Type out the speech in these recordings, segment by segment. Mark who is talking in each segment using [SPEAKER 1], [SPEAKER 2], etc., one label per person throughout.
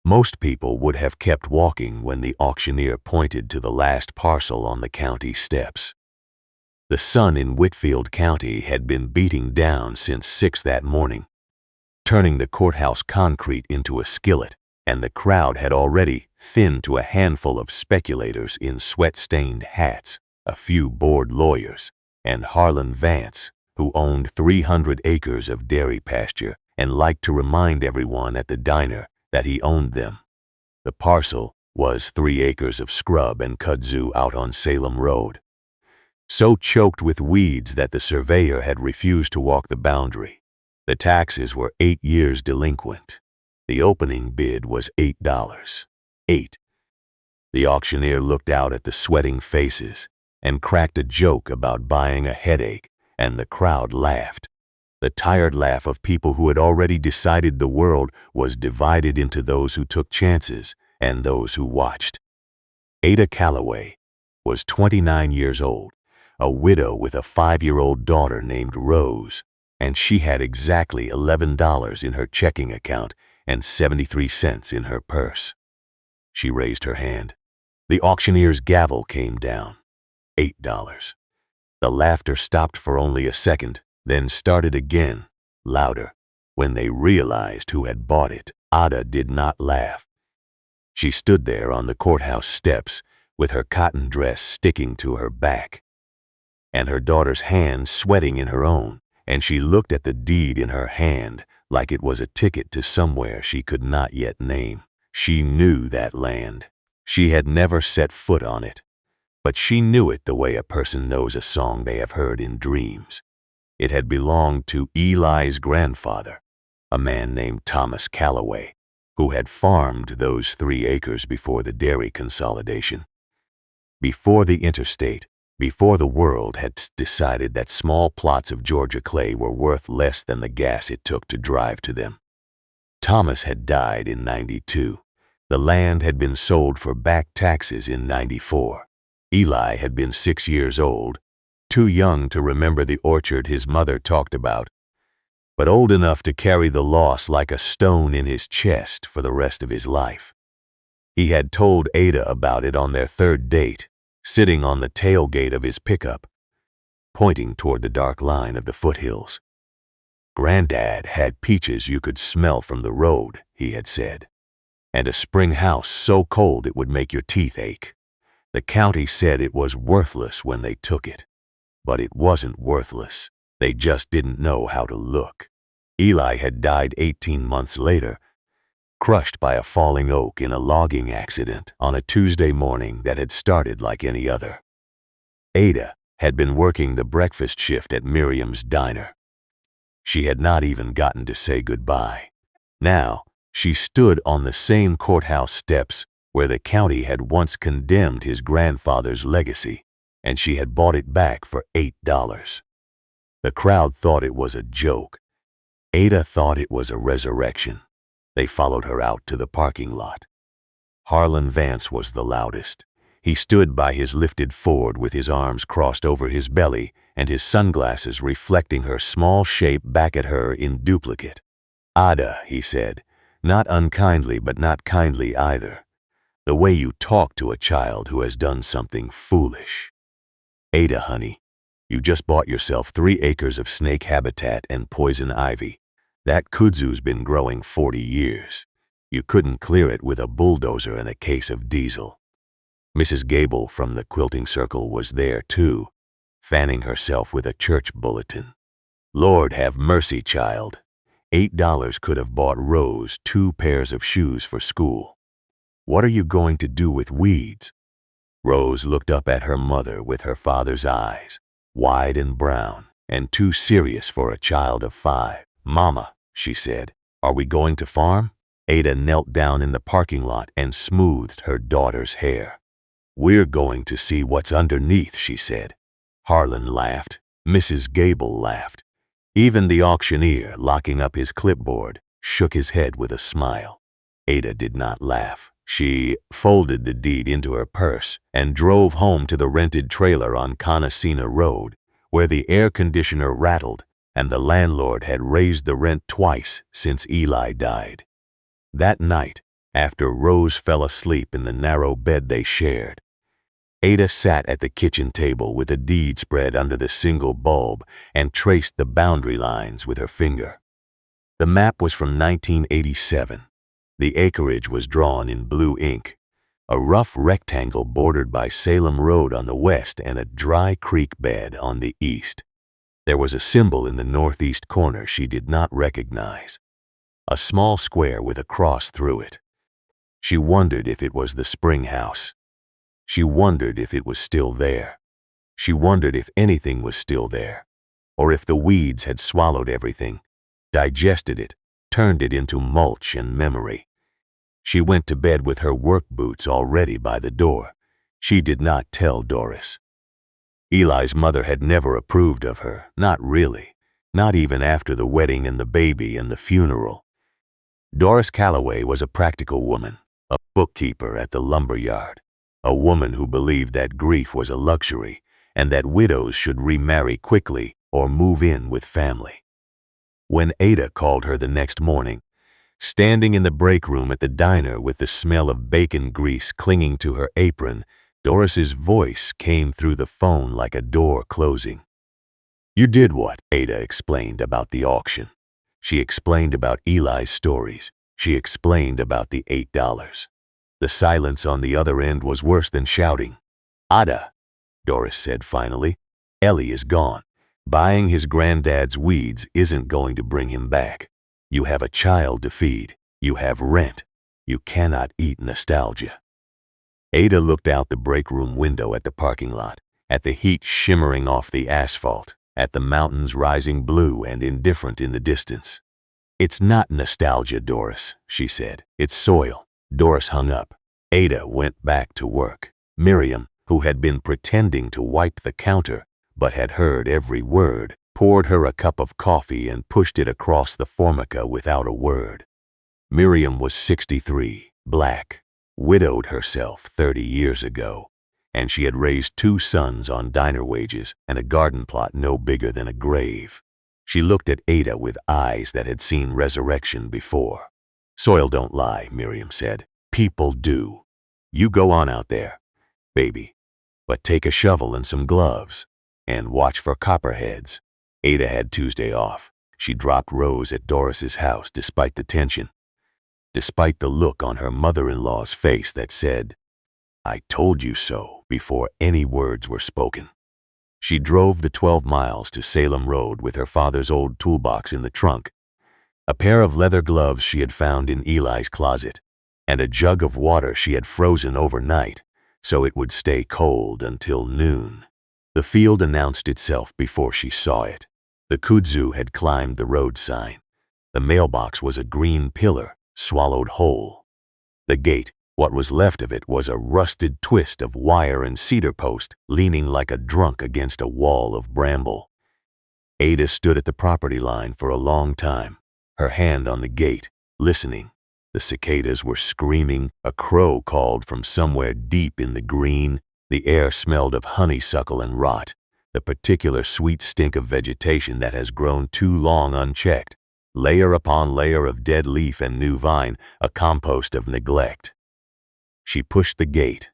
[SPEAKER 1] Most people would have kept walking when the auctioneer pointed to the last parcel on the county steps. The sun in Whitfield County had been beating down since 6 that morning, turning the courthouse concrete into a skillet, and the crowd had already thinned to a handful of speculators in sweat-stained hats, a few bored lawyers, and Harlan Vance, who owned 300 acres of dairy pasture and liked to remind everyone at the diner that he owned them. The parcel was 3 acres of scrub and kudzu out on Salem Road, so choked with weeds that the surveyor had refused to walk the boundary. The taxes were 8 years delinquent. The opening bid was $8. 8. The auctioneer looked out at the sweating faces and cracked a joke about buying a headache, and the crowd laughed. The tired laugh of people who had already decided the world was divided into those who took chances and those who watched. Ada Calloway was 29 years old, a widow with a 5-year-old daughter named Rose, and she had exactly $11 in her checking account and 73 cents in her purse. She raised her hand. The auctioneer's gavel came down. $8. The laughter stopped for only a second, then started again, louder. When they realized who had bought it, Ada did not laugh. She stood there on the courthouse steps with her cotton dress sticking to her back, and her daughter's hand sweating in her own, and she looked at the deed in her hand like it was a ticket to somewhere she could not yet name. She knew that land. She had never set foot on it, but she knew it the way a person knows a song they have heard in dreams. It had belonged to Eli's grandfather, a man named Thomas Calloway, who had farmed those 3 acres before the dairy consolidation. Before the interstate, before the world had decided that small plots of Georgia clay were worth less than the gas it took to drive to them. Thomas had died in '92. The land had been sold for back taxes in '94. Eli had been 6 years old, too young to remember the orchard his mother talked about, but old enough to carry the loss like a stone in his chest for the rest of his life. He had told Ada about it on their 3rd date, sitting on the tailgate of his pickup, pointing toward the dark line of the foothills. "Granddad had peaches you could smell from the road," he had said, "and a spring house so cold it would make your teeth ache. The county said it was worthless when they took it. But it wasn't worthless. They just didn't know how to look." Eli had died 18 months later, crushed by a falling oak in a logging accident on a Tuesday morning that had started like any other. Ada had been working the breakfast shift at Miriam's diner. She had not even gotten to say goodbye. Now, she stood on the same courthouse steps where the county had once condemned his grandfather's legacy, and she had bought it back for $8. The crowd thought it was a joke. Ada thought it was a resurrection. They followed her out to the parking lot. Harlan Vance was the loudest. He stood by his lifted Ford with his arms crossed over his belly and his sunglasses reflecting her small shape back at her in duplicate. "Ada," he said, not unkindly but not kindly either. "The way you talk to a child who has done something foolish. Ada, honey, you just bought yourself 3 acres of snake habitat and poison ivy. That kudzu's been growing 40 years. You couldn't clear it with a bulldozer and a case of diesel." Mrs. Gable from the quilting circle was there too, fanning herself with a church bulletin. "Lord have mercy, child. $8 could have bought Rose 2 pairs of shoes for school. What are you going to do with weeds?" Rose looked up at her mother with her father's eyes, wide and brown, and too serious for a child of 5. "Mama," she said, "are we going to farm?" Ada knelt down in the parking lot and smoothed her daughter's hair. "We're going to see what's underneath," she said. Harlan laughed. Mrs. Gable laughed. Even the auctioneer, locking up his clipboard, shook his head with a smile. Ada did not laugh. She folded the deed into her purse and drove home to the rented trailer on Conesina Road, where the air conditioner rattled and the landlord had raised the rent twice since Eli died. That night, after Rose fell asleep in the narrow bed they shared. Ada sat at the kitchen table with a deed spread under the single bulb and traced the boundary lines with her finger. The map was from 1987. The acreage was drawn in blue ink, a rough rectangle bordered by Salem Road on the west and a dry creek bed on the east. There was a symbol in the northeast corner she did not recognize, a small square with a cross through it. She wondered if it was the spring house. She wondered if it was still there. She wondered if anything was still there, or if the weeds had swallowed everything, digested it, turned it into mulch and memory. She went to bed with her work boots already by the door. She did not tell Doris. Eli's mother had never approved of her, not really, not even after the wedding and the baby and the funeral. Doris Calloway was a practical woman, a bookkeeper at the lumber yard, a woman who believed that grief was a luxury and that widows should remarry quickly or move in with family. When Ada called her the next morning, standing in the break room at the diner with the smell of bacon grease clinging to her apron, Doris's voice came through the phone like a door closing. "You did what?" Ada explained about the auction. She explained about Eli's stories. She explained about the $8. The silence on the other end was worse than shouting. "Ada," Doris said finally, "Ellie is gone. Buying his granddad's weeds isn't going to bring him back. You have a child to feed. You have rent. You cannot eat nostalgia." Ada looked out the break room window at the parking lot, at the heat shimmering off the asphalt, at the mountains rising blue and indifferent in the distance. "It's not nostalgia, Doris," she said. "It's soil." Doris hung up. Ada went back to work. Miriam, who had been pretending to wipe the counter but had heard every word, poured her a cup of coffee and pushed it across the formica without a word. Miriam was 63, black, widowed herself 30 years ago, and she had raised 2 sons on diner wages and a garden plot no bigger than a grave. She looked at Ada with eyes that had seen resurrection before. "Soil don't lie," Miriam said. "People do. You go on out there, baby, but take a shovel and some gloves, and watch for copperheads." Ada had Tuesday off. She dropped Rose at Doris's house despite the tension, despite the look on her mother-in-law's face that said, "I told you so," before any words were spoken. She drove the 12 miles to Salem Road with her father's old toolbox in the trunk, a pair of leather gloves she had found in Eli's closet, and a jug of water she had frozen overnight so it would stay cold until noon. The field announced itself before she saw it. The Kudzu had climbed the road sign. The mailbox was a green pillar, swallowed whole. The gate, what was left of it, was a rusted twist of wire and cedar post leaning like a drunk against a wall of bramble. Ada stood at the property line for a long time, her hand on the gate, listening. The cicadas were screaming, a crow called from somewhere deep in the green, the air smelled of honeysuckle and rot, the particular sweet stink of vegetation that has grown too long unchecked, layer upon layer of dead leaf and new vine, a compost of neglect. She pushed the gate.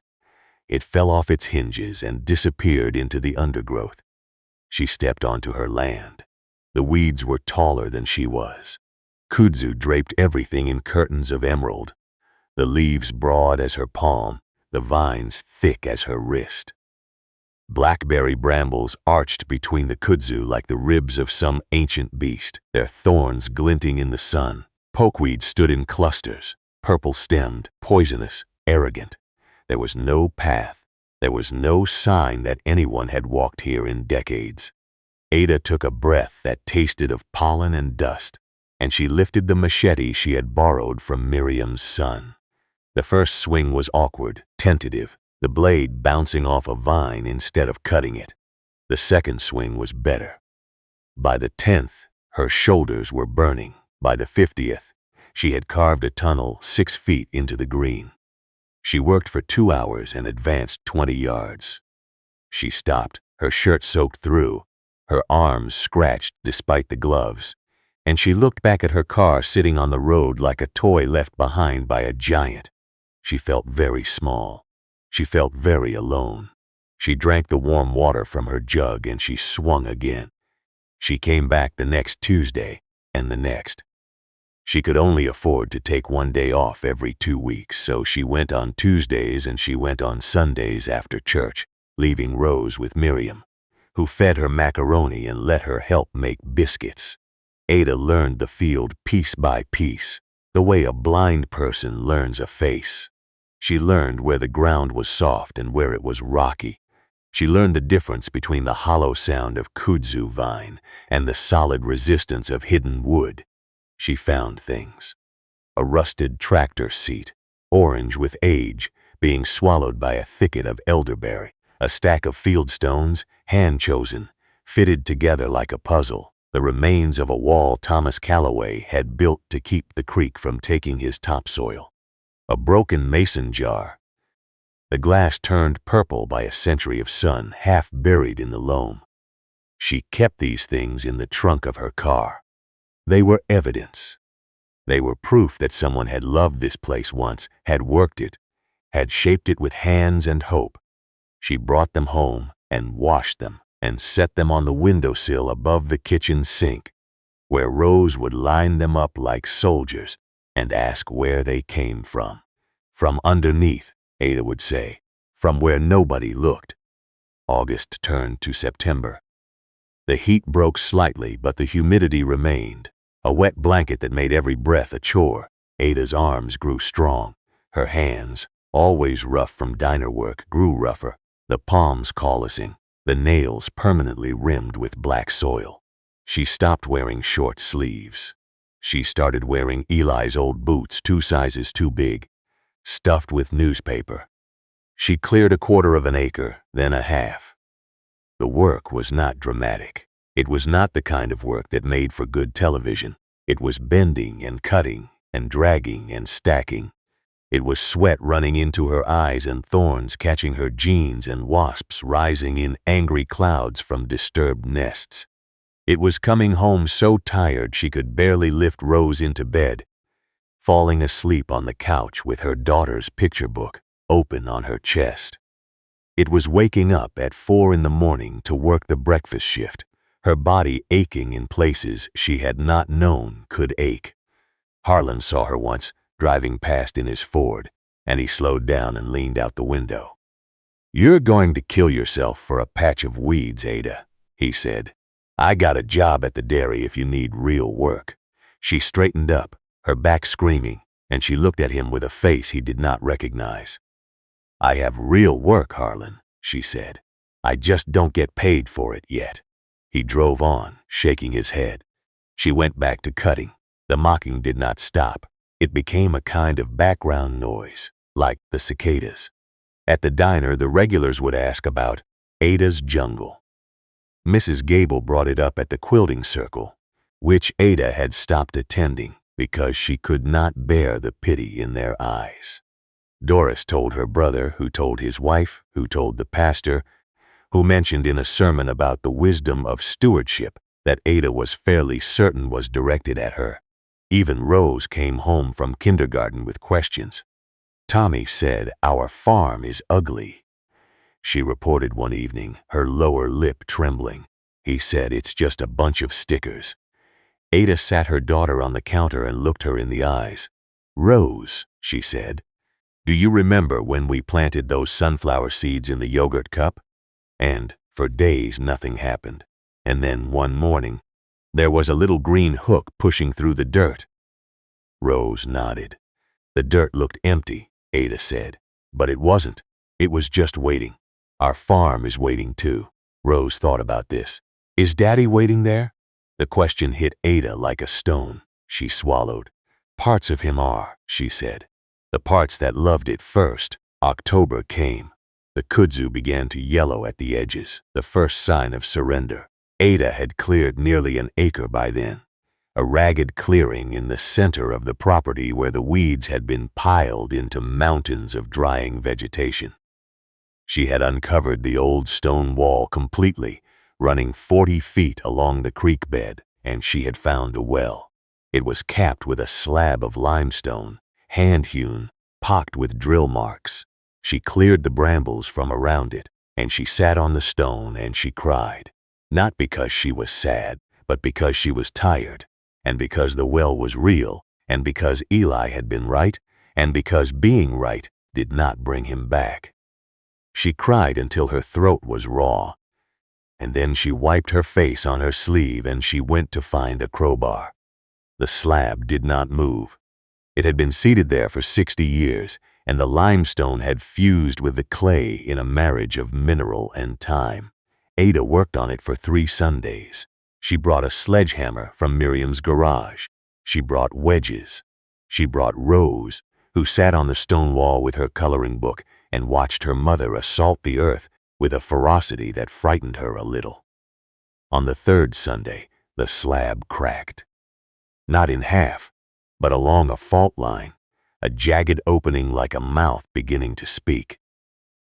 [SPEAKER 1] It fell off its hinges and disappeared into the undergrowth. She stepped onto her land. The weeds were taller than she was. Kudzu draped everything in curtains of emerald, the leaves broad as her palm, the vines thick as her wrist. Blackberry brambles arched between the kudzu like the ribs of some ancient beast, their thorns glinting in the sun. Pokeweed stood in clusters, purple-stemmed, poisonous, arrogant. There was no path. There was no sign that anyone had walked here in decades. Ada took a breath that tasted of pollen and dust, and she lifted the machete she had borrowed from Miriam's son. The first swing was awkward, tentative, the blade bouncing off a vine instead of cutting it. The second swing was better. By the 10th, her shoulders were burning. By the 50th, she had carved a tunnel 6 feet into the green. She worked for 2 hours and advanced 20 yards. She stopped, her shirt soaked through, her arms scratched despite the gloves. and she looked back at her car sitting on the road like a toy left behind by a giant. She felt very small. She felt very alone. She drank the warm water from her jug and she swung again. She came back the next Tuesday and the next. She could only afford to take one day off every 2 weeks, so she went on Tuesdays and she went on Sundays after church, leaving Rose with Miriam, who fed her macaroni and let her help make biscuits. Ada learned the field piece by piece, the way a blind person learns a face. She learned where the ground was soft and where it was rocky. She learned the difference between the hollow sound of kudzu vine and the solid resistance of hidden wood. She found things. A rusted tractor seat, orange with age, being swallowed by a thicket of elderberry, a stack of field stones, hand-chosen, fitted together like a puzzle, the remains of a wall Ada Calloway had built to keep the creek from taking his topsoil. A broken mason jar. The glass turned purple by a century of sun, half buried in the loam. She kept these things in the trunk of her car. They were evidence. They were proof that someone had loved this place once, had worked it, had shaped it with hands and hope. She brought them home and washed them and set them on the windowsill above the kitchen sink, where Rose would line them up like soldiers and ask where they came from. From underneath, Ada would say, from where nobody looked. August turned to September. The heat broke slightly, but the humidity remained, a wet blanket that made every breath a chore. Ada's arms grew strong. Her hands, always rough from diner work, grew rougher, the palms callousing, the nails permanently rimmed with black soil. She stopped wearing short sleeves. She started wearing Eli's old boots, 2 sizes too big, stuffed with newspaper. She cleared 1/4 of an acre, then a half. The work was not dramatic. It was not the kind of work that made for good television. It was bending and cutting and dragging and stacking. It was sweat running into her eyes and thorns catching her jeans and wasps rising in angry clouds from disturbed nests. It was coming home so tired she could barely lift Rose into bed, falling asleep on the couch with her daughter's picture book open on her chest. It was waking up at 4 in the morning to work the breakfast shift, her body aching in places she had not known could ache. Harlan saw her once, driving past in his Ford, and he slowed down and leaned out the window. "You're going to kill yourself for a patch of weeds, Ada," he said. "I got a job at the dairy if you need real work." She straightened up, her back screaming, and she looked at him with a face he did not recognize. "I have real work, Harlan," she said. "I just don't get paid for it yet." He drove on, shaking his head. She went back to cutting. The mocking did not stop. It became a kind of background noise, like the cicadas. At the diner, the regulars would ask about Ada's jungle. Mrs. Gable brought it up at the quilting circle, which Ada had stopped attending because she could not bear the pity in their eyes. Doris told her brother, who told his wife, who told the pastor, who mentioned in a sermon about the wisdom of stewardship that Ada was fairly certain was directed at her. Even Rose came home from kindergarten with questions. "Tommy said our farm is ugly," she reported one evening, her lower lip trembling. "He said it's just a bunch of stickers." Ada sat her daughter on the counter and looked her in the eyes. "Rose," she said, "do you remember when we planted those sunflower seeds in the yogurt cup? And for days nothing happened. And then one morning, there was a little green hook pushing through the dirt." Rose nodded. "The dirt looked empty," Ada said. "But it wasn't. It was just waiting. Our farm is waiting too." Rose thought about this. "Is Daddy waiting there?" The question hit Ada like a stone. She swallowed. "Parts of him are," she said. "The parts that loved it first." October came. The kudzu began to yellow at the edges, the first sign of surrender. Ada had cleared nearly an acre by then, a ragged clearing in the center of the property where the weeds had been piled into mountains of drying vegetation. She had uncovered the old stone wall completely, running 40 feet along the creek bed, and she had found the well. It was capped with a slab of limestone, hand-hewn, pocked with drill marks. She cleared the brambles from around it, and she sat on the stone and she cried, not because she was sad, but because she was tired, and because the well was real, and because Eli had been right, and because being right did not bring him back. She cried until her throat was raw, and then she wiped her face on her sleeve and she went to find a crowbar. The slab did not move. It had been seated there for 60 years, and the limestone had fused with the clay in a marriage of mineral and time. Ada worked on it for 3 Sundays. She brought a sledgehammer from Miriam's garage. She brought wedges. She brought Rose, who sat on the stone wall with her coloring book and watched her mother assault the earth with a ferocity that frightened her a little. On the 3rd Sunday, the slab cracked. Not in half, but along a fault line, a jagged opening like a mouth beginning to speak.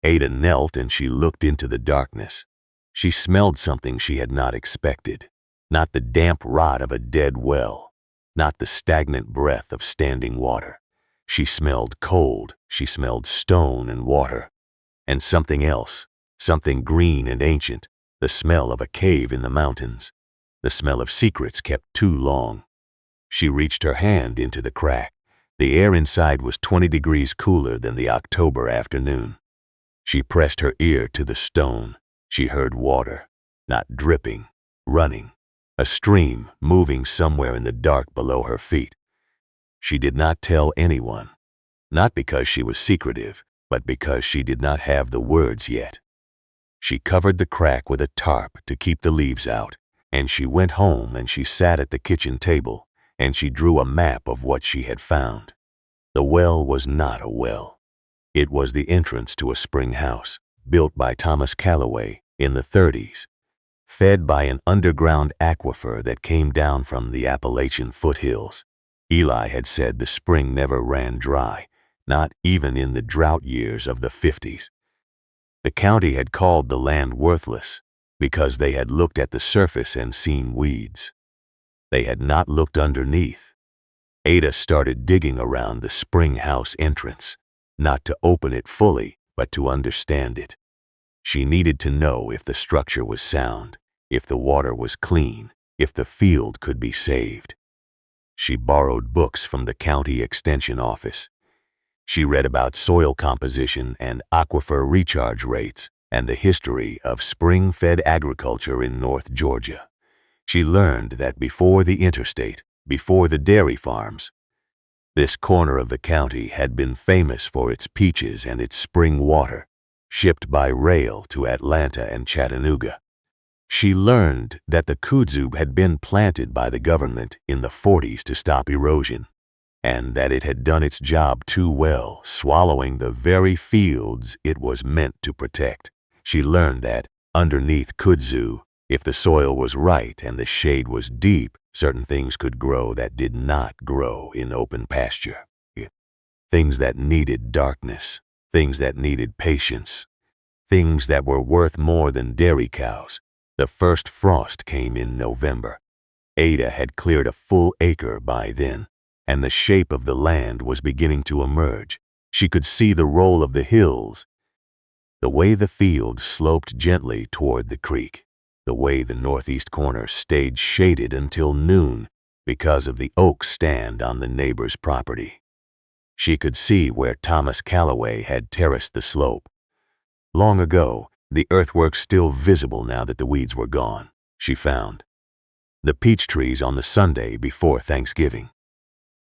[SPEAKER 1] Ada knelt and she looked into the darkness. She smelled something she had not expected. Not the damp rot of a dead well, not the stagnant breath of standing water. She smelled cold, she smelled stone and water, and something else, something green and ancient, the smell of a cave in the mountains, the smell of secrets kept too long. She reached her hand into the crack. The air inside was 20 degrees cooler than the October afternoon. She pressed her ear to the stone. She heard water, not dripping, running, a stream moving somewhere in the dark below her feet. She did not tell anyone, not because she was secretive, but because she did not have the words yet. She covered the crack with a tarp to keep the leaves out, and she went home and she sat at the kitchen table, and she drew a map of what she had found. The well was not a well. It was the entrance to a spring house, built by Ada Calloway in the 30s, fed by an underground aquifer that came down from the Appalachian foothills. Eli had said the spring never ran dry, not even in the drought years of the 50s. The county had called the land worthless because they had looked at the surface and seen weeds. They had not looked underneath. Ada started digging around the spring house entrance, not to open it fully, but to understand it. She needed to know if the structure was sound, if the water was clean, if the field could be saved. She borrowed books from the county extension office. She read about soil composition and aquifer recharge rates and the history of spring-fed agriculture in North Georgia. She learned that before the interstate, before the dairy farms, this corner of the county had been famous for its peaches and its spring water, shipped by rail to Atlanta and Chattanooga. She learned that the kudzu had been planted by the government in the 40s to stop erosion, and that it had done its job too well, swallowing the very fields it was meant to protect. She learned that, underneath kudzu, if the soil was right and the shade was deep, certain things could grow that did not grow in open pasture. Things that needed darkness, things that needed patience, things that were worth more than dairy cows. The first frost came in November. Ada had cleared a full acre by then, and the shape of the land was beginning to emerge. She could see the roll of the hills, the way the field sloped gently toward the creek, the way the northeast corner stayed shaded until noon because of the oak stand on the neighbor's property. She could see where Ada Calloway had terraced the slope. Long ago, the earthwork still visible now that the weeds were gone, she found. The peach trees on the Sunday before Thanksgiving.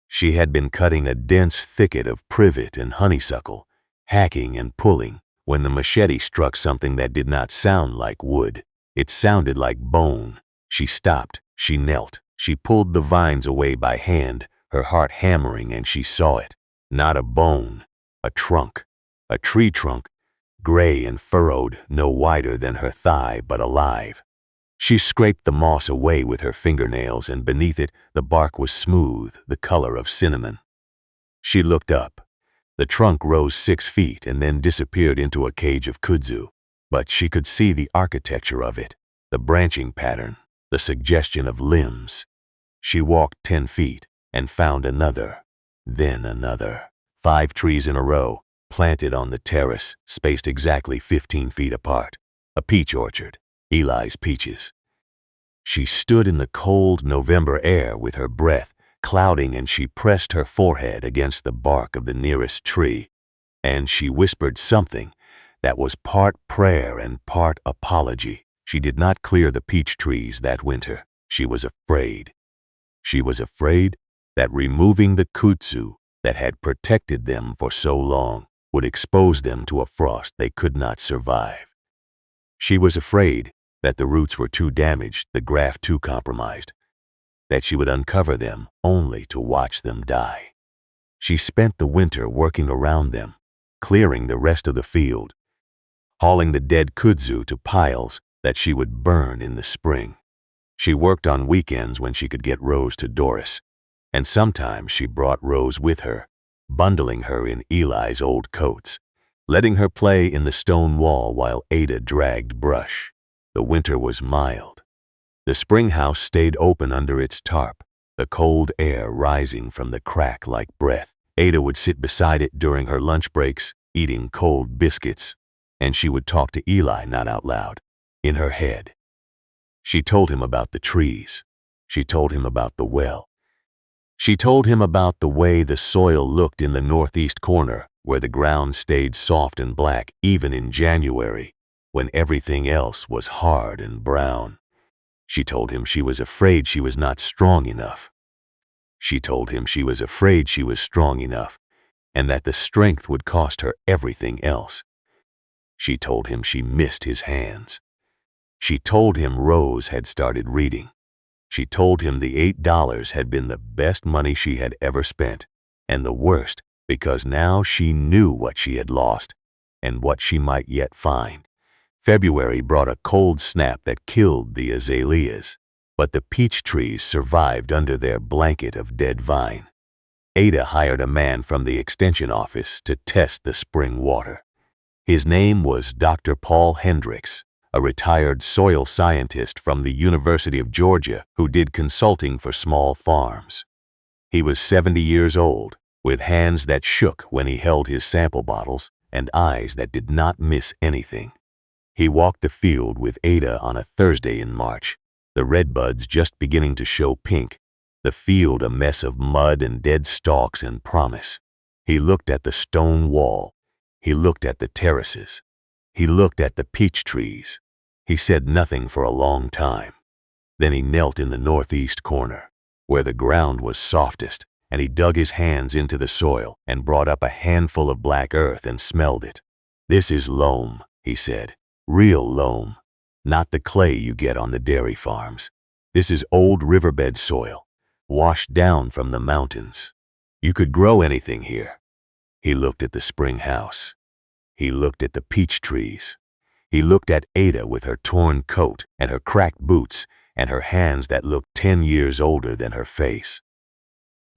[SPEAKER 1] She had been cutting a dense thicket of privet and honeysuckle, hacking and pulling, when the machete struck something that did not sound like wood. It sounded like bone. She stopped, she knelt, she pulled the vines away by hand, her heart hammering, and she saw it. Not a bone, a trunk, a tree trunk, gray and furrowed, no wider than her thigh, but alive. She scraped the moss away with her fingernails, and beneath it the bark was smooth, the color of cinnamon. She looked up. The trunk rose 6 feet and then disappeared into a cage of kudzu, but she could see the architecture of it, the branching pattern, the suggestion of limbs. She walked 10 feet and found another, then another. 5 trees in a row, planted on the terrace, spaced exactly 15 feet apart. A peach orchard, Eli's peaches. She stood in the cold November air with her breath clouding, and she pressed her forehead against the bark of the nearest tree, and she whispered something that was part prayer and part apology. She did not clear the peach trees that winter. She was afraid. She was afraid that removing the kudzu that had protected them for so long would expose them to a frost they could not survive. She was afraid that the roots were too damaged, the graft too compromised, that she would uncover them only to watch them die. She spent the winter working around them, clearing the rest of the field, hauling the dead kudzu to piles that she would burn in the spring. She worked on weekends when she could get Rose to Doris, and sometimes she brought Rose with her, bundling her in Eli's old coats, letting her play in the stone wall while Ada dragged brush. The winter was mild. The spring house stayed open under its tarp, the cold air rising from the crack like breath. Ada would sit beside it during her lunch breaks, eating cold biscuits, and she would talk to Eli, not out loud, in her head. She told him about the trees. She told him about the well. She told him about the way the soil looked in the northeast corner, where the ground stayed soft and black even in January, when everything else was hard and brown. She told him she was afraid she was not strong enough. She told him she was afraid she was strong enough, and that the strength would cost her everything else. She told him she missed his hands. She told him Rose had started reading. She told him the $8 had been the best money she had ever spent, and the worst because now she knew what she had lost and what she might yet find. February brought a cold snap that killed the azaleas, but the peach trees survived under their blanket of dead vine. Ada hired a man from the extension office to test the spring water. His name was Dr. Paul Hendricks, a retired soil scientist from the University of Georgia who did consulting for small farms. He was 70 years old, with hands that shook when he held his sample bottles and eyes that did not miss anything. He walked the field with Ada on a Thursday in March, the redbuds just beginning to show pink, the field a mess of mud and dead stalks and promise. He looked at the stone wall. He looked at the terraces. He looked at the peach trees. He said nothing for a long time. Then he knelt in the northeast corner, where the ground was softest, and he dug his hands into the soil and brought up a handful of black earth and smelled it. "This is loam," he said. "Real loam, not the clay you get on the dairy farms. This is old riverbed soil, washed down from the mountains. You could grow anything here." He looked at the spring house. He looked at the peach trees. He looked at Ada with her torn coat and her cracked boots and her hands that looked 10 years older than her face.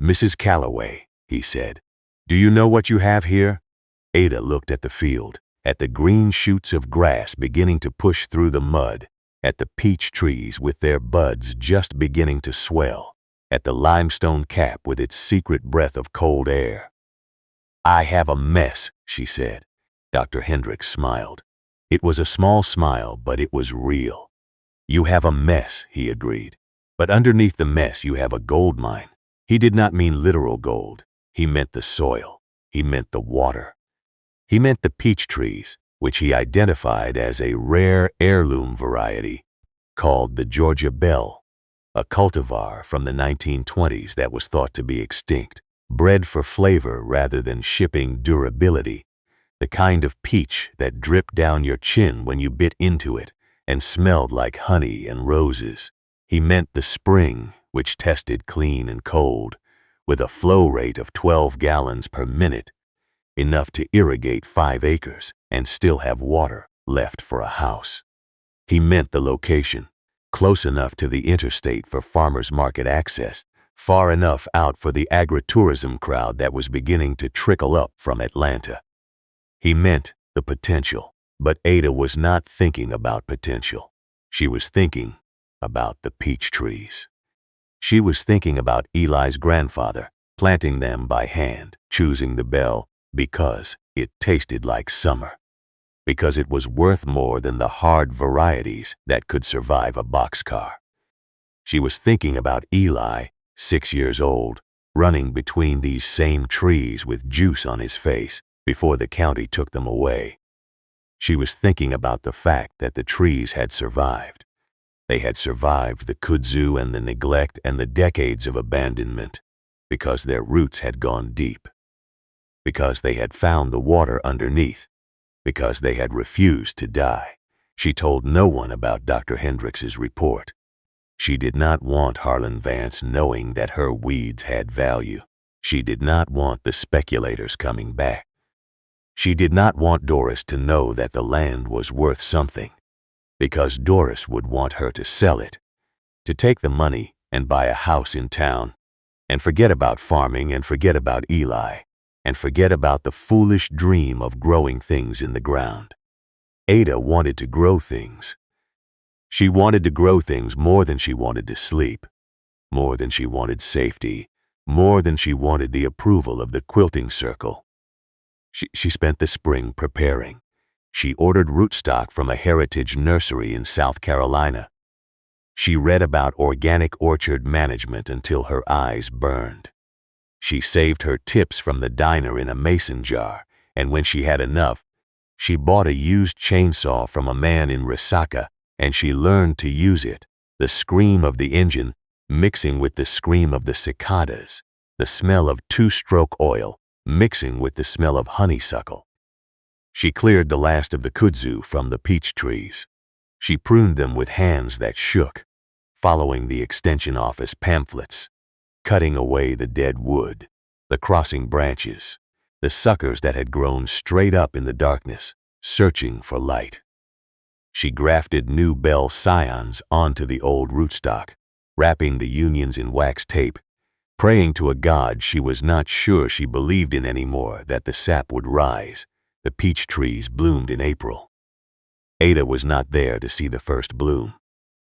[SPEAKER 1] "Mrs. Calloway," he said, "do you know what you have here?" Ada looked at the field, at the green shoots of grass beginning to push through the mud, at the peach trees with their buds just beginning to swell, at the limestone cap with its secret breath of cold air. "I have a mess," she said. Dr. Hendricks smiled. It was a small smile, but it was real. "You have a mess," he agreed. "But underneath the mess you have a gold mine." He did not mean literal gold. He meant the soil. He meant the water. He meant the peach trees, which he identified as a rare heirloom variety called the Georgia Belle, a cultivar from the 1920s that was thought to be extinct, bred for flavor rather than shipping durability, the kind of peach that dripped down your chin when you bit into it and smelled like honey and roses. He meant the spring, which tested clean and cold, with a flow rate of 12 gallons per minute, enough to irrigate 5 acres and still have water left for a house. He meant the location, close enough to the interstate for farmers market access, far enough out for the agritourism crowd that was beginning to trickle up from Atlanta. He meant the potential, but Ada was not thinking about potential. She was thinking about the peach trees. She was thinking about Eli's grandfather, planting them by hand, choosing the bell because it tasted like summer, because it was worth more than the hard varieties that could survive a boxcar. She was thinking about Eli, 6 years old, running between these same trees with juice on his face before the county took them away. She was thinking about the fact that the trees had survived. They had survived the kudzu and the neglect and the decades of abandonment because their roots had gone deep, because they had found the water underneath, because they had refused to die. She told no one about Dr. Hendricks' report. She did not want Harlan Vance knowing that her weeds had value. She did not want the speculators coming back. She did not want Doris to know that the land was worth something, because Doris would want her to sell it, to take the money and buy a house in town, and forget about farming and forget about Eli, and forget about the foolish dream of growing things in the ground. Ada wanted to grow things. She wanted to grow things more than she wanted to sleep, more than she wanted safety, more than she wanted the approval of the quilting circle. She spent the spring preparing. She ordered rootstock from a heritage nursery in South Carolina. She read about organic orchard management until her eyes burned. She saved her tips from the diner in a mason jar, and when she had enough, she bought a used chainsaw from a man in Resaca, and she learned to use it, the scream of the engine mixing with the scream of the cicadas, the smell of two-stroke oil mixing with the smell of honeysuckle. She cleared the last of the kudzu from the peach trees. She pruned them with hands that shook, following the extension office pamphlets, cutting away the dead wood, the crossing branches, the suckers that had grown straight up in the darkness, searching for light. She grafted new bell scions onto the old rootstock, wrapping the unions in wax tape, praying to a god she was not sure she believed in anymore that the sap would rise. The peach trees bloomed in April. Ada was not there to see the first bloom.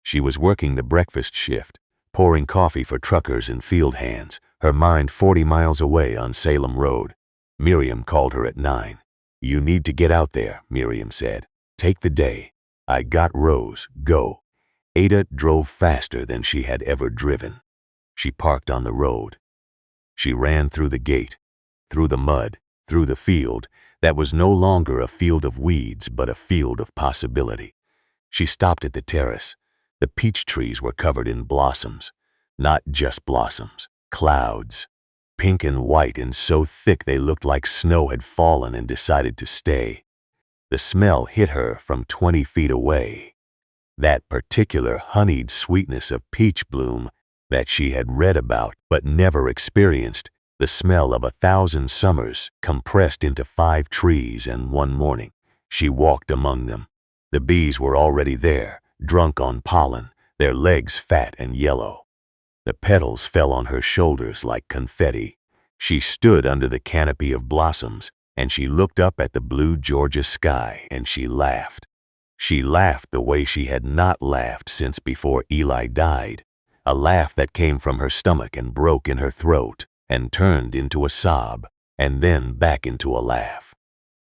[SPEAKER 1] She was working the breakfast shift, pouring coffee for truckers and field hands, her mind 40 miles away on Salem Road. Miriam called her at 9. "You need to get out there," Miriam said. "Take the day. I got Rose. Go." Ada drove faster than she had ever driven. She parked on the road. She ran through the gate, through the mud, through the field that was no longer a field of weeds but a field of possibility. She stopped at the terrace. The peach trees were covered in blossoms, not just blossoms, clouds, pink and white and so thick they looked like snow had fallen and decided to stay. The smell hit her from 20 feet away. That particular honeyed sweetness of peach bloom that she had read about but never experienced, the smell of 1,000 summers compressed into 5 trees and one morning. She walked among them. The bees were already there, drunk on pollen, their legs fat and yellow. The petals fell on her shoulders like confetti. She stood under the canopy of blossoms, and she looked up at the blue Georgia sky, and she laughed. She laughed the way she had not laughed since before Eli died, a laugh that came from her stomach and broke in her throat and turned into a sob and then back into a laugh.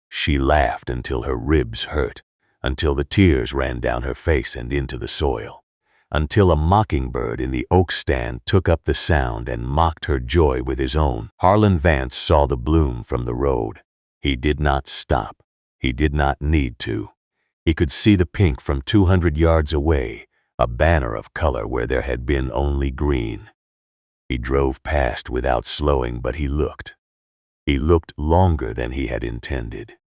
[SPEAKER 1] She laughed until her ribs hurt, until the tears ran down her face and into the soil, until a mockingbird in the oak stand took up the sound and mocked her joy with his own. Harlan Vance saw the bloom from the road. He did not stop. He did not need to. He could see the pink from 200 yards away, a banner of color where there had been only green. He drove past without slowing, but he looked. He looked longer than he had intended.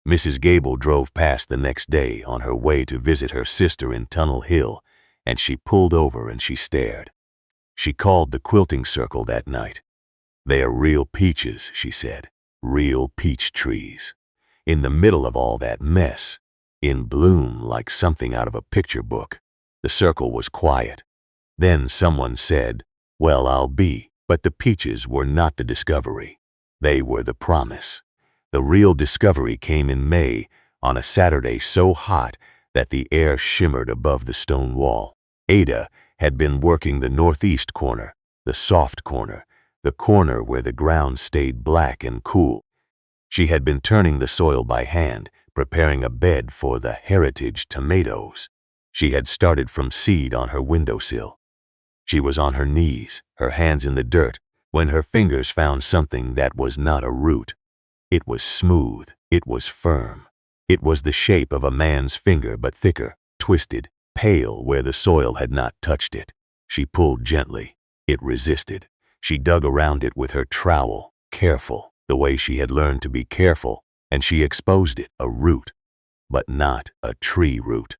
[SPEAKER 1] Mrs. Gable drove past the next day on her way to visit her sister in Tunnel Hill, and she pulled over and she stared. She called the quilting circle that night. "They are real peaches," she said, "real peach trees. In the middle of all that mess, in bloom like something out of a picture book." The circle was quiet. Then someone said, "Well, I'll be," but the peaches were not the discovery. They were the promise. The real discovery came in May, on a Saturday so hot that the air shimmered above the stone wall. Ada had been working the northeast corner, the soft corner, the corner where the ground stayed black and cool. She had been turning the soil by hand, preparing a bed for the heritage tomatoes. She had started from seed on her windowsill. She was on her knees, her hands in the dirt, when her fingers found something that was not a root. It was smooth, it was firm. It was the shape of a man's finger, but thicker, twisted, pale where the soil had not touched it. She pulled gently. It resisted. She dug around it with her trowel, careful, the way she had learned to be careful, and she exposed it, a root, but not a tree root.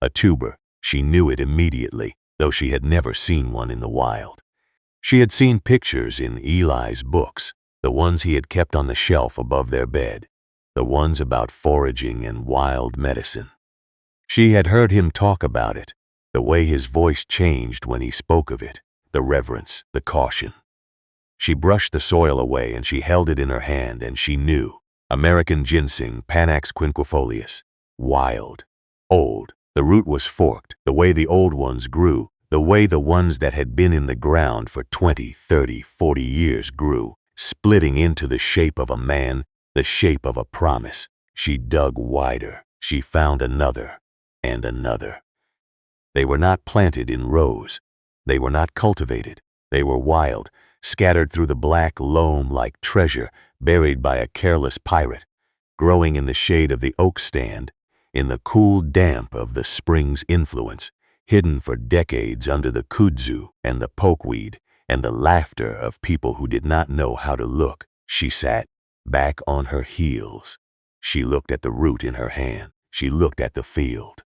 [SPEAKER 1] A tuber. She knew it immediately, though she had never seen one in the wild. She had seen pictures in Eli's books, the ones he had kept on the shelf above their bed, the ones about foraging and wild medicine. She had heard him talk about it, the way his voice changed when he spoke of it, the reverence, the caution. She brushed the soil away and she held it in her hand, and she knew. American ginseng, Panax quinquefolius. Wild. Old. The root was forked, the way the old ones grew, the way the ones that had been in the ground for 20, 30, 40 years grew, splitting into the shape of a man, the shape of a promise. She dug wider. She found another and another. They were not planted in rows. They were not cultivated. They were wild, scattered through the black loam like treasure buried by a careless pirate, growing in the shade of the oak stand, in the cool damp of the spring's influence, hidden for decades under the kudzu and the pokeweed and the laughter of people who did not know how to look. She sat, back on her heels. She looked at the root in her hand. She looked at the field.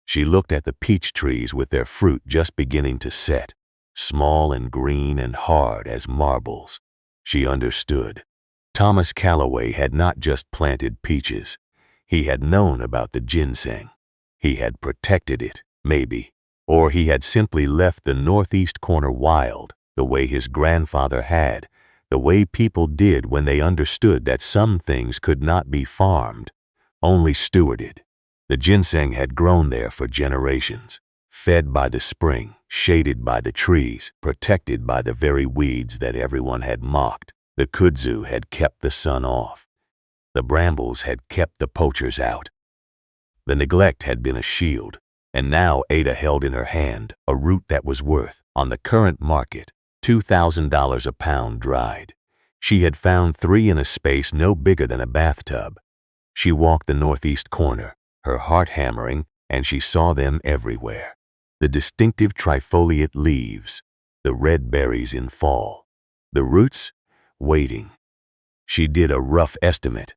[SPEAKER 1] She looked at the peach trees with their fruit just beginning to set, small and green and hard as marbles. She understood. Thomas Calloway had not just planted peaches. He had known about the ginseng. He had protected it, maybe, or he had simply left the northeast corner wild, the way his grandfather had, the way people did when they understood that some things could not be farmed, only stewarded. The ginseng had grown there for generations, fed by the spring, shaded by the trees, protected by the very weeds that everyone had mocked. The kudzu had kept the sun off. The brambles had kept the poachers out. The neglect had been a shield, and now Ada held in her hand a root that was worth, on the current market, $2,000 a pound dried. She had found 3 in a space no bigger than a bathtub. She walked the northeast corner, her heart hammering, and she saw them everywhere. The distinctive trifoliate leaves, the red berries in fall, the roots waiting. She did a rough estimate.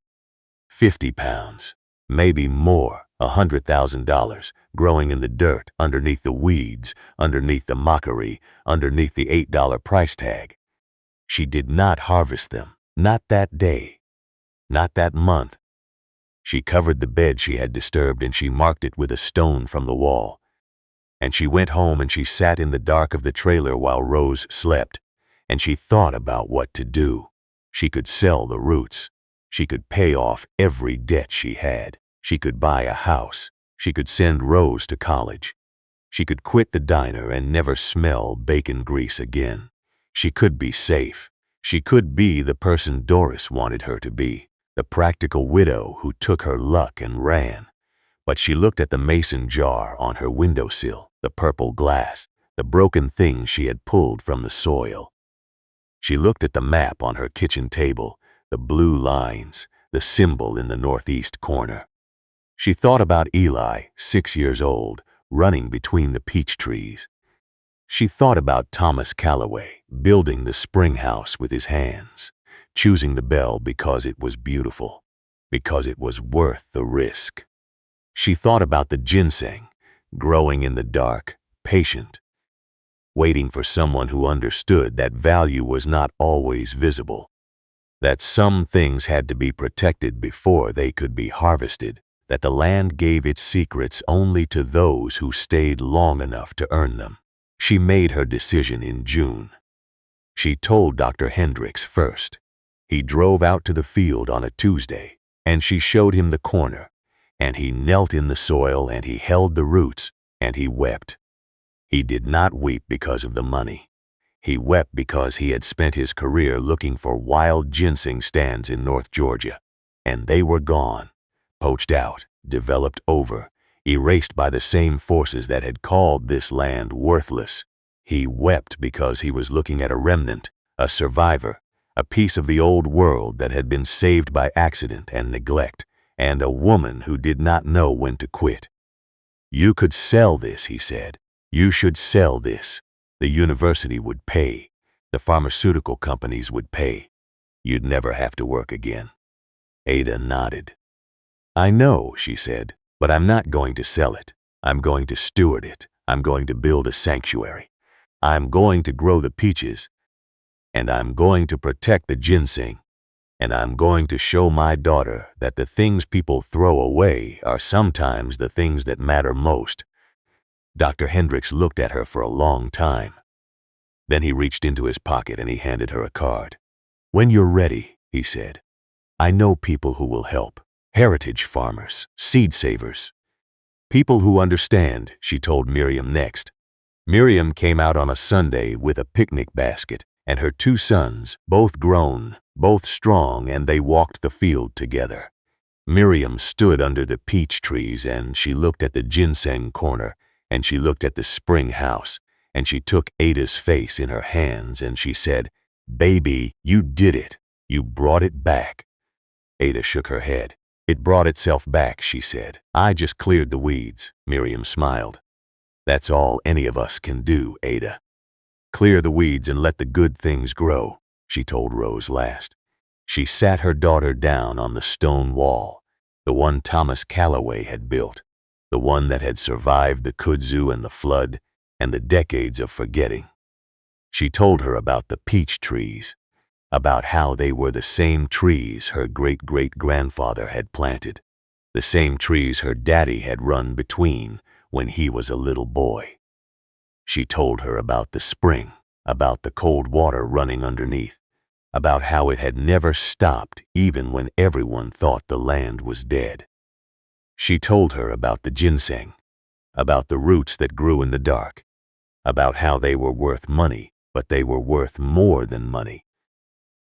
[SPEAKER 1] 50 pounds, maybe more, $100,000, growing in the dirt, underneath the weeds, underneath the mockery, underneath the $8 price tag. She did not harvest them, not that day, not that month. She covered the bed she had disturbed and she marked it with a stone from the wall. And she went home and she sat in the dark of the trailer while Rose slept, and she thought about what to do. She could sell the roots. She could pay off every debt she had. She could buy a house. She could send Rose to college. She could quit the diner and never smell bacon grease again. She could be safe. She could be the person Doris wanted her to be, the practical widow who took her luck and ran. But she looked at the mason jar on her windowsill, the purple glass, the broken things she had pulled from the soil. She looked at the map on her kitchen table, the blue lines, the symbol in the northeast corner. She thought about Eli, 6 years old, running between the peach trees. She thought about Thomas Calloway, building the spring house with his hands, choosing the bell because it was beautiful, because it was worth the risk. She thought about the ginseng, growing in the dark, patient, waiting for someone who understood that value was not always visible, that some things had to be protected before they could be harvested, that the land gave its secrets only to those who stayed long enough to earn them. She made her decision in June. She told Dr. Hendricks first. He drove out to the field on a Tuesday, and she showed him the corner, and he knelt in the soil and he held the roots, and he wept. He did not weep because of the money. He wept because he had spent his career looking for wild ginseng stands in North Georgia, and they were gone, poached out, developed over, erased by the same forces that had called this land worthless. He wept because he was looking at a remnant, a survivor, a piece of the old world that had been saved by accident and neglect, and a woman who did not know when to quit. "You could sell this," he said. "You should sell this. The university would pay. The pharmaceutical companies would pay. You'd never have to work again." Ada nodded. "I know," she said, "but I'm not going to sell it. I'm going to steward it. I'm going to build a sanctuary. I'm going to grow the peaches, and I'm going to protect the ginseng, and I'm going to show my daughter that the things people throw away are sometimes the things that matter most." Dr. Hendricks looked at her for a long time. Then he reached into his pocket and he handed her a card. "When you're ready," he said, "I know people who will help. Heritage farmers, seed savers. People who understand," she told Miriam next. Miriam came out on a Sunday with a picnic basket and her 2 sons, both grown, both strong, and they walked the field together. Miriam stood under the peach trees and she looked at the ginseng corner and she looked at the spring house and she took Ada's face in her hands and she said, "Baby, you did it. You brought it back." Ada shook her head. "It brought itself back," she said. "I just cleared the weeds." Miriam smiled. "That's all any of us can do, Ada. Clear the weeds and let the good things grow," she told Rose last. She sat her daughter down on the stone wall, the one Thomas Calloway had built, the one that had survived the Kudzu and the flood and the decades of forgetting. She told her about the peach trees, about how they were the same trees her great-great-grandfather had planted, the same trees her daddy had run between when he was a little boy. She told her about the spring, about the cold water running underneath, about how it had never stopped even when everyone thought the land was dead. She told her about the ginseng, about the roots that grew in the dark, about how they were worth money, but they were worth more than money.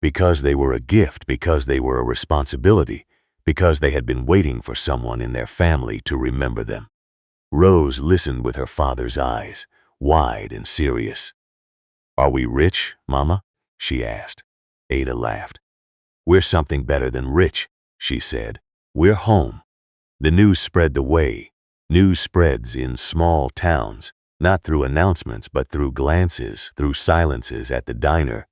[SPEAKER 1] Because they were a gift, because they were a responsibility, because they had been waiting for someone in their family to remember them. Rose listened with her father's eyes, wide and serious. "Are we rich, Mama?" she asked. Ada laughed. "We're something better than rich," she said. "We're home." The news spread the way. News spreads in small towns, not through announcements but through glances, through silences at the diner,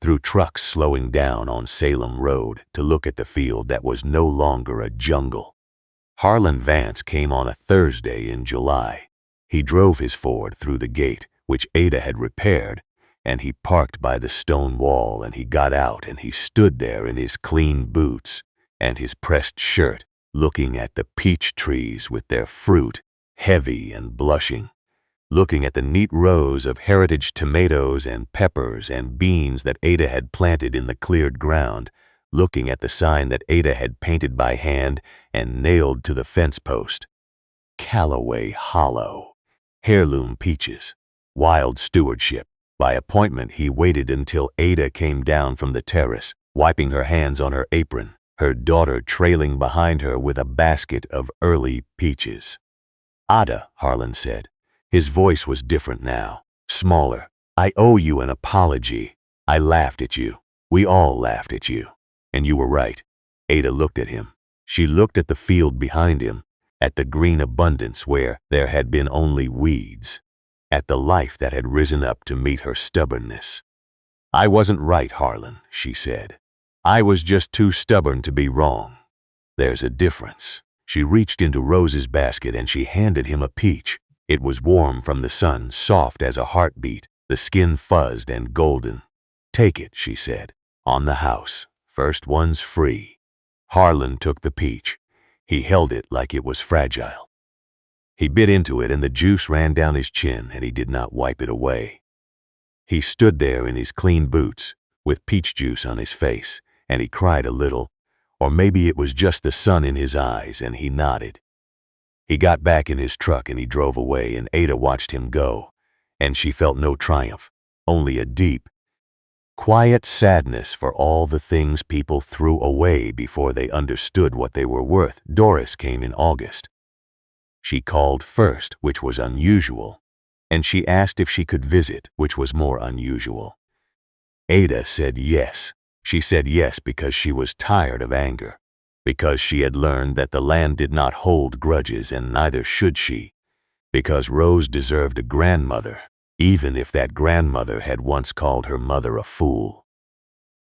[SPEAKER 1] through trucks slowing down on Salem Road to look at the field that was no longer a jungle. Harlan Vance came on a Thursday in July. He drove his Ford through the gate, which Ada had repaired, and he parked by the stone wall and he got out and he stood there in his clean boots and his pressed shirt, looking at the peach trees with their fruit, heavy and blushing, looking at the neat rows of heritage tomatoes and peppers and beans that Ada had planted in the cleared ground, looking at the sign that Ada had painted by hand and nailed to the fence post. Calloway Hollow. Heirloom peaches. Wild stewardship. By appointment, he waited until Ada came down from the terrace, wiping her hands on her apron, her daughter trailing behind her with a basket of early peaches. "Ada," Harlan said. His voice was different now, smaller. "I owe you an apology. I laughed at you. We all laughed at you. And you were right." Ada looked at him. She looked at the field behind him, at the green abundance where there had been only weeds, at the life that had risen up to meet her stubbornness. "I wasn't right, Harlan," she said. "I was just too stubborn to be wrong. There's a difference." She reached into Rose's basket and she handed him a peach. It was warm from the sun, soft as a heartbeat, the skin fuzzed and golden. "Take it," she said. "On the house. First one's free." Harlan took the peach. He held it like it was fragile. He bit into it and the juice ran down his chin and he did not wipe it away. He stood there in his clean boots, with peach juice on his face, and he cried a little, or maybe it was just the sun in his eyes, and he nodded. He got back in his truck and he drove away, and Ada watched him go, and she felt no triumph, only a deep, quiet sadness for all the things people threw away before they understood what they were worth. Doris came in August. She called first, which was unusual, and she asked if she could visit, which was more unusual. Ada said yes. She said yes because she was tired of anger, because she had learned that the land did not hold grudges and neither should she, because Rose deserved a grandmother, even if that grandmother had once called her mother a fool.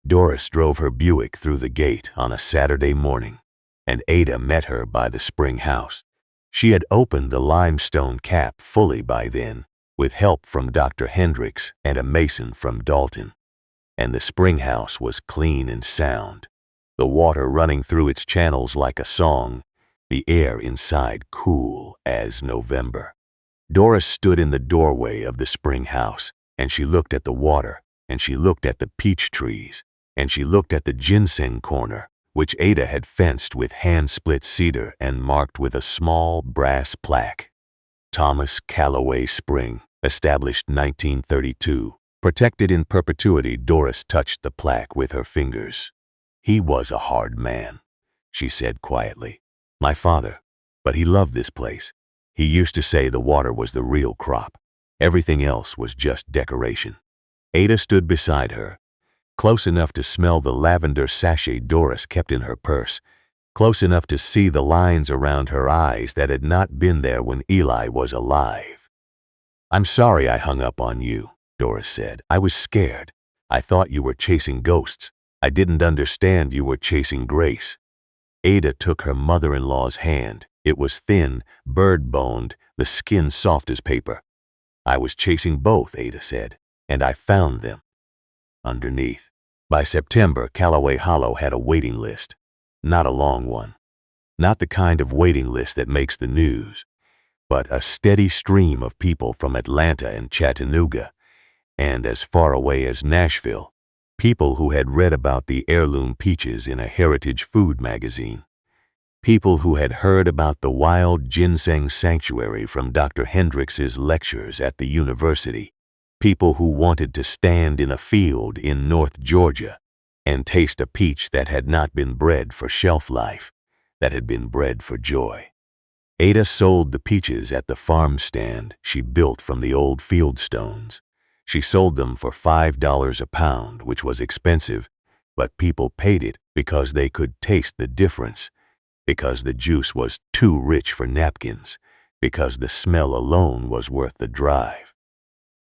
[SPEAKER 1] Doris drove her Buick through the gate on a Saturday morning, and Ada met her by the spring house. She had opened the limestone cap fully by then, with help from Dr. Hendricks and a mason from Dalton, and the spring house was clean and sound, the water running through its channels like a song, the air inside cool as November. Doris stood in the doorway of the spring house, and she looked at the water, and she looked at the peach trees, and she looked at the ginseng corner, which Ada had fenced with hand-split cedar and marked with a small brass plaque. Thomas Calloway Spring, established 1932. Protected in perpetuity. Doris touched the plaque with her fingers. He was a hard man, she said quietly. My father, but he loved this place. He used to say the water was the real crop. Everything else was just decoration. Ada stood beside her, close enough to smell the lavender sachet Doris kept in her purse, close enough to see the lines around her eyes that had not been there when Eli was alive. I'm sorry I hung up on you, Doris said. I was scared. I thought you were chasing ghosts. I didn't understand you were chasing Grace. Ada took her mother-in-law's hand. It was thin, bird-boned, the skin soft as paper. I was chasing both, Ada said, and I found them. Underneath. By September, Calloway Hollow had a waiting list. Not a long one. Not the kind of waiting list that makes the news, but a steady stream of people from Atlanta and Chattanooga, and as far away as Nashville, people who had read about the heirloom peaches in a heritage food magazine, people who had heard about the wild ginseng sanctuary from Dr. Hendricks' lectures at the university, people who wanted to stand in a field in North Georgia and taste a peach that had not been bred for shelf life, that had been bred for joy. Ada sold the peaches at the farm stand she built from the old field stones. She sold them for $5 a pound, which was expensive, but people paid it because they could taste the difference, because the juice was too rich for napkins, because the smell alone was worth the drive.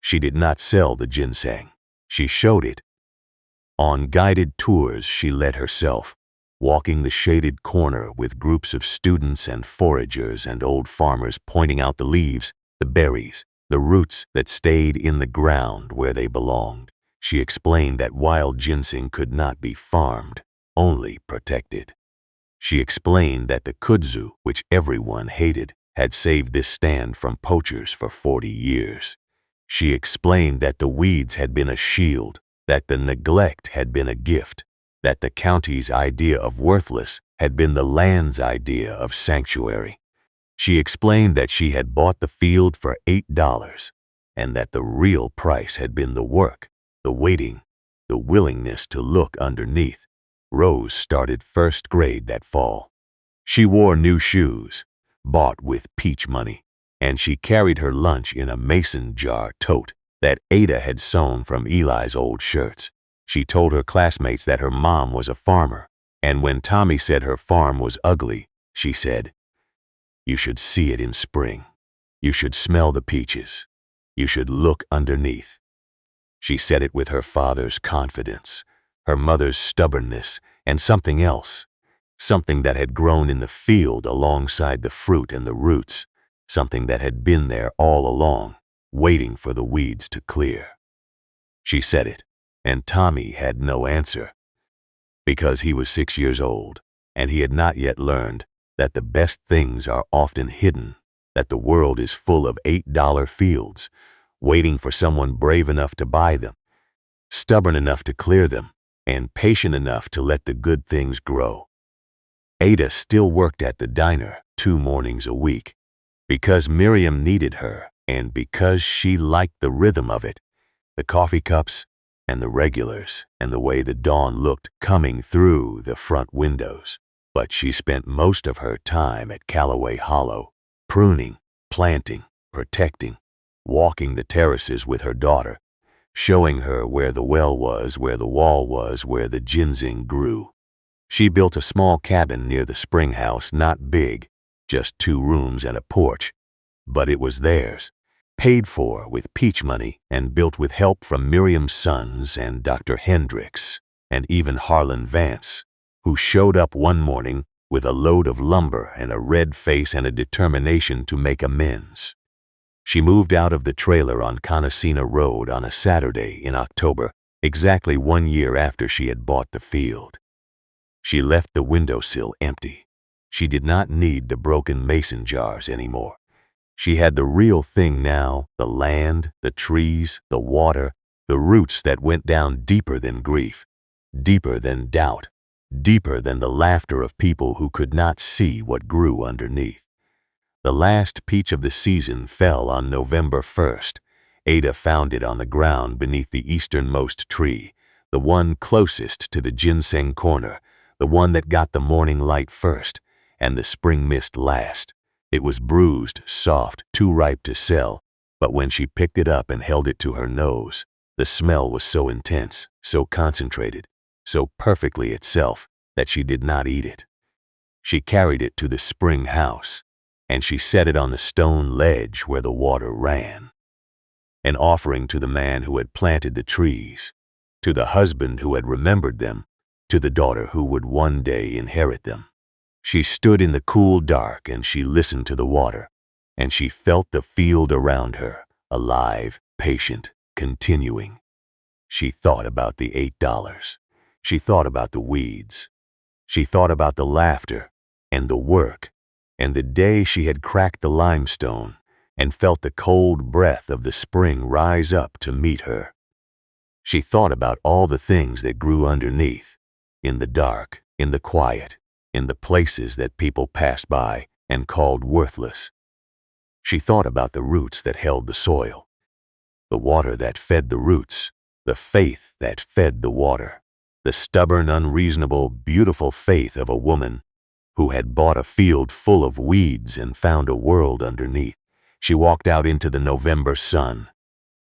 [SPEAKER 1] She did not sell the ginseng. She showed it. On guided tours she led herself, walking the shaded corner with groups of students and foragers and old farmers pointing out the leaves, the berries, the roots that stayed in the ground where they belonged. She explained that wild ginseng could not be farmed, only protected. She explained that the kudzu, which everyone hated, had saved this stand from poachers for 40 years. She explained that the weeds had been a shield, that the neglect had been a gift, that the county's idea of worthless had been the land's idea of sanctuary. She explained that she had bought the field for $8 and that the real price had been the work, the waiting, the willingness to look underneath. Rose started first grade that fall. She wore new shoes, bought with peach money, and she carried her lunch in a mason jar tote that Ada had sewn from Eli's old shirts. She told her classmates that her mom was a farmer, and when Tommy said her farm was ugly, she said, "You should see it in spring. You should smell the peaches. You should look underneath." She said it with her father's confidence, her mother's stubbornness, and something else, something that had grown in the field alongside the fruit and the roots, something that had been there all along, waiting for the weeds to clear. She said it, and Tommy had no answer, because he was 6 years old, and he had not yet learned that the best things are often hidden, that the world is full of $8 fields, waiting for someone brave enough to buy them, stubborn enough to clear them, and patient enough to let the good things grow. Ada still worked at the diner 2 mornings a week, because Miriam needed her, And because she liked the rhythm of it, the coffee cups and the regulars and the way the dawn looked coming through the front windows. But she spent most of her time at Calloway Hollow, pruning, planting, protecting, walking the terraces with her daughter, showing her where the well was, where the wall was, where the ginseng grew. She built a small cabin near the spring house, not big, just 2 rooms and a porch, but it was theirs, paid for with peach money and built with help from Miriam's sons and Dr. Hendricks and even Harlan Vance, who showed up one morning with a load of lumber and a red face and a determination to make amends. She moved out of the trailer on Conesina Road on a Saturday in October, exactly 1 year after she had bought the field. She left the windowsill empty. She did not need the broken mason jars anymore. She had the real thing now, the land, the trees, the water, the roots that went down deeper than grief, deeper than doubt, deeper than the laughter of people who could not see what grew underneath. The last peach of the season fell on November 1st. Ada found it on the ground beneath the easternmost tree, the one closest to the ginseng corner, the one that got the morning light first and the spring mist last. It was bruised, soft, too ripe to sell, but when she picked it up and held it to her nose, the smell was so intense, so concentrated, so perfectly itself that she did not eat it. She carried it to the spring house, and she set it on the stone ledge where the water ran. An offering to the man who had planted the trees, to the husband who had remembered them, to the daughter who would one day inherit them. She stood in the cool dark and she listened to the water, and she felt the field around her, alive, patient, continuing. She thought about the $8. She thought about the weeds. She thought about the laughter and the work, and the day she had cracked the limestone and felt the cold breath of the spring rise up to meet her. She thought about all the things that grew underneath, in the dark, in the quiet, in the places that people passed by and called worthless. She thought about the roots that held the soil, the water that fed the roots, the faith that fed the water, the stubborn, unreasonable, beautiful faith of a woman who had bought a field full of weeds and found a world underneath. She walked out into the November sun.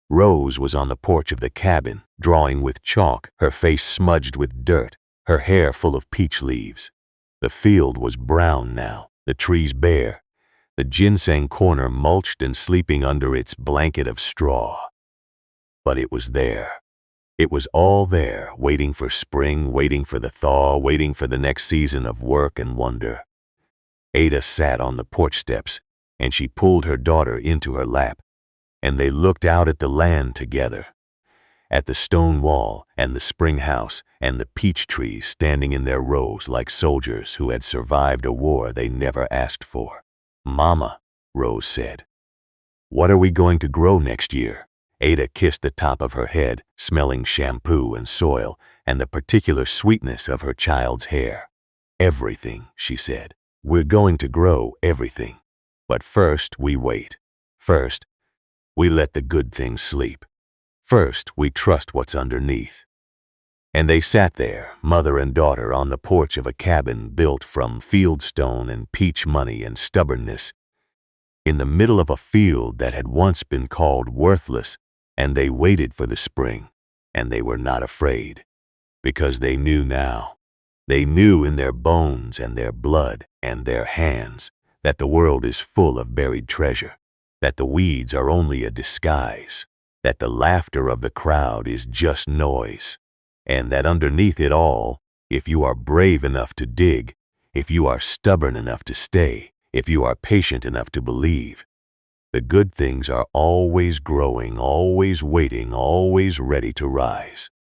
[SPEAKER 1] Rose was on the porch of the cabin, drawing with chalk, her face smudged with dirt, her hair full of peach leaves. The field was brown now, the trees bare, the ginseng corner mulched and sleeping under its blanket of straw. But it was there. It was all there, waiting for spring, waiting for the thaw, waiting for the next season of work and wonder. Ada sat on the porch steps, and she pulled her daughter into her lap, and they looked out at the land together, at the stone wall and the spring house and the peach trees standing in their rows like soldiers who had survived a war they never asked for. "Mama," Rose said, "what are we going to grow next year?" Ada kissed the top of her head, smelling shampoo and soil and the particular sweetness of her child's hair. "Everything," she said. "We're going to grow everything. But first we wait. First, we let the good things sleep. First, we trust what's underneath." And they sat there, mother and daughter, on the porch of a cabin built from fieldstone and peach money and stubbornness, in the middle of a field that had once been called worthless, and they waited for the spring, and they were not afraid, because they knew now. They knew in their bones and their blood and their hands that the world is full of buried treasure, that the weeds are only a disguise, that the laughter of the crowd is just noise, and that underneath it all, if you are brave enough to dig, if you are stubborn enough to stay, if you are patient enough to believe, the good things are always growing, always waiting, always ready to rise.